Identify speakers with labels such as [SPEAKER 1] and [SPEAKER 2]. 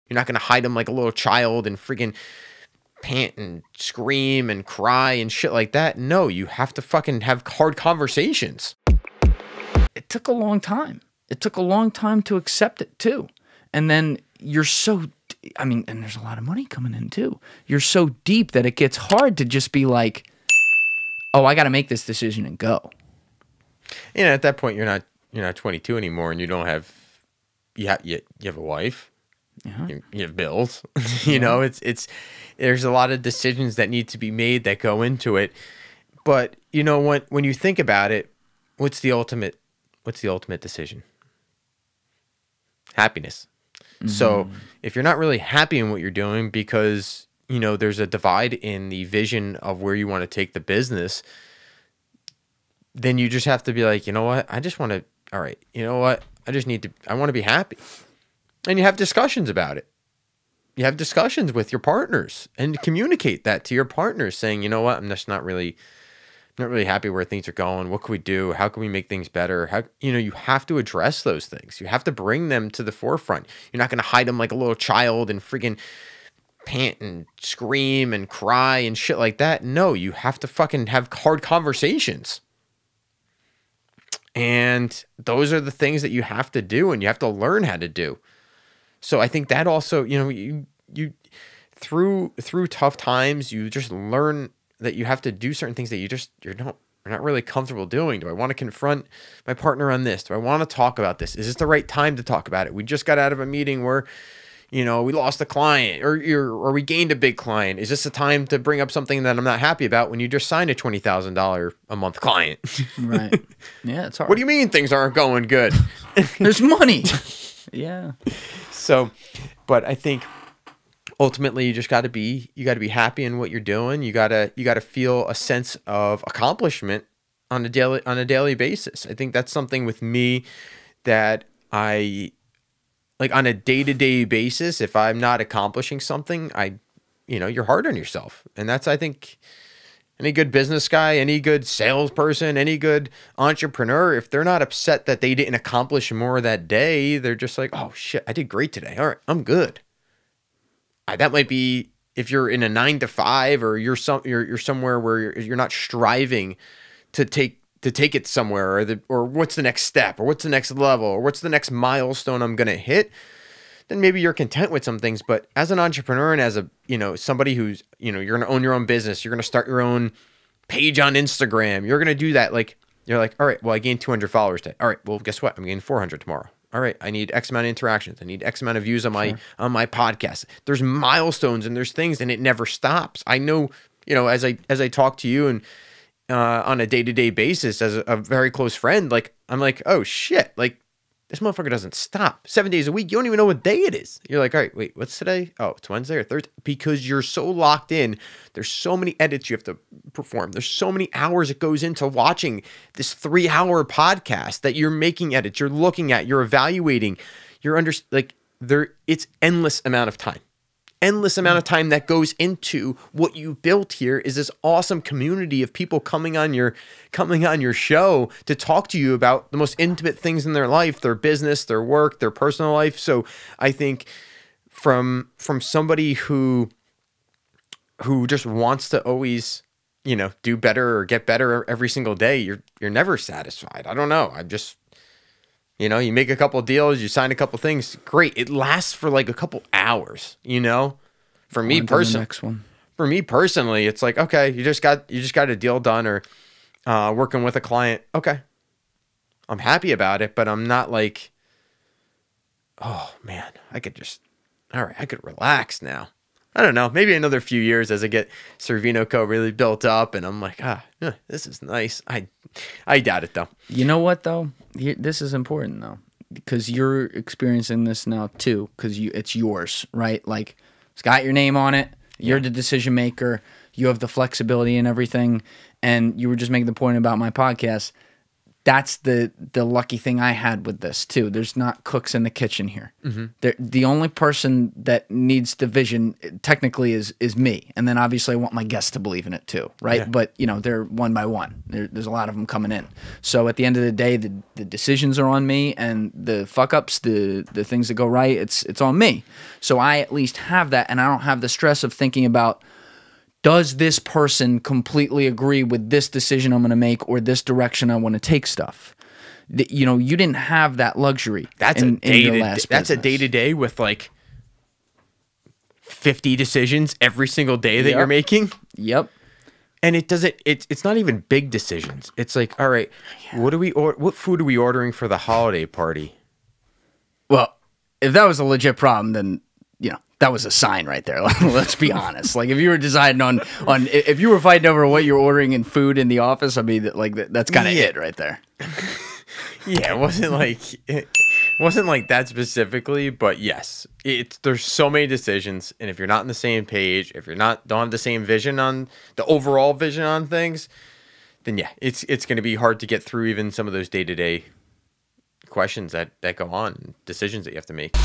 [SPEAKER 1] You're not going to hide them like a little child and freaking pant and scream and cry and shit like that. No, you have to fucking have hard conversations.
[SPEAKER 2] It took a long time. It took a long time to accept it too. And then you're so, I mean, and there's a lot of money coming in too. You're so deep that it gets hard to just be like, oh, I got to make this decision and go.
[SPEAKER 1] You know, at that point, you're not 22 anymore, and you don't have, you have a wife, you have bills. You know, it's there's a lot of decisions that need to be made that go into it. But you know what? When you think about it, what's the ultimate decision? Happiness. So if you're not really happy in what you're doing because, you know, there's a divide in the vision of where you want to take the business, then you just have to be like, you know what? I just want to, all right, you know what? I want to be happy. And you have discussions about it. You have discussions with your partners and communicate that to your partners saying, you know what? I'm just not really happy where things are going. What can we do? How can we make things better? How, you know, you have to address those things. You have to bring them to the forefront. You're not going to hide them like a little child and freaking pant and scream and cry and shit like that. No, you have to fucking have hard conversations. And those are the things that you have to do and you have to learn how to do. So I think that also, you know, you through tough times, you just learn that you have to do certain things that you're not really comfortable doing. Do I want to confront my partner on this? Do I want to talk about this? Is this the right time to talk about it? We just got out of a meeting where, you know, we lost a client or we gained a big client. Is this the time to bring up something that I'm not happy about when you just signed a $20,000 a month client?
[SPEAKER 2] Right. Yeah, it's hard.
[SPEAKER 1] What do you mean things aren't going good?
[SPEAKER 2] There's money. Yeah.
[SPEAKER 1] So, but I think ultimately you got to be happy in what you're doing. You got to feel a sense of accomplishment on a daily basis. I think that's something with me that I like on a day-to-day basis. If I'm not accomplishing something, you're hard on yourself. And that's, I think, any good business guy, any good salesperson, any good entrepreneur, if they're not upset that they didn't accomplish more that day, they're just like, oh shit, I did great today. All right, I'm good. That might be if you're in a 9 to 5 or you're somewhere where you're not striving to take it somewhere or what's the next step or what's the next level or what's the next milestone I'm going to hit, then maybe you're content with some things. But as an entrepreneur and as a, you know, somebody who's, you know, you're going to own your own business, you're going to start your own page on Instagram, you're going to do that. Like, you're like, all right, well, I gained 200 followers today. All right, well, guess what? I'm getting 400 tomorrow. All right, I need X amount of interactions. I need X amount of views on my podcast. There's milestones and there's things, and it never stops. I know, you know, as I talk to you and on a day-to-day basis as a very close friend, like I'm like, oh shit, like this motherfucker doesn't stop. 7 days a week, you don't even know what day it is. You're like, all right, wait, what's today? Oh, it's Wednesday or Thursday, because you're so locked in. There's so many edits you have to perform. There's so many hours it goes into watching this 3-hour podcast that you're making edits, you're looking at, you're evaluating, it's endless amount of time. Endless amount of time that goes into what you built here is this awesome community of people coming on your show to talk to you about the most intimate things in their life, their business, their work, their personal life. So I think from somebody who just wants to always, you know, do better or get better every single day, you're never satisfied. I don't know. I'm just, you know, you make a couple of deals, you sign a couple of things, great. It lasts for like a couple hours, you know. For me personally, it's like, okay, you just got a deal done or working with a client. Okay, I'm happy about it, but I'm not like, oh man, I could relax now. I don't know, maybe another few years as I get Cervino Co. really built up, and I'm like, this is nice. I doubt it though.
[SPEAKER 2] You know what though? This is important though, because you're experiencing this now too, because it's yours, right? Like it's got your name on it. You're the decision maker. You have the flexibility and everything. And you were just making the point about my podcast. that's the lucky thing I had with this too. There's not cooks in the kitchen here. The only person that needs the vision technically is me, and then obviously I want my guests to believe in it too, right?
[SPEAKER 1] Yeah.
[SPEAKER 2] But you know, they're one by one. There's a lot of them coming in. So at the end of the day, the decisions are on me, and the fuck ups, the things that go right, it's on me. So I at least have that, and I don't have the stress of thinking about, does this person completely agree with this decision I'm going to make or this direction I want to take stuff? You know, you didn't have that luxury.
[SPEAKER 1] That's
[SPEAKER 2] in your last
[SPEAKER 1] that's a
[SPEAKER 2] business.
[SPEAKER 1] day-to-day with like 50 decisions every single day that you're making.
[SPEAKER 2] Yep.
[SPEAKER 1] And it's not even big decisions. It's like, all right, what food are we ordering for the holiday party?
[SPEAKER 2] Well, if that was a legit problem, then, you know, that was a sign right there. Let's be honest. Like, if you were deciding on if you were fighting over what you're ordering in food in the office, I mean, like that's kind of it right there.
[SPEAKER 1] Yeah, it wasn't like that specifically, but yes, there's so many decisions, and if you're not on the same page, if you're don't have the same vision on the overall vision on things, then yeah, it's going to be hard to get through even some of those day-to-day questions that go on, decisions that you have to make.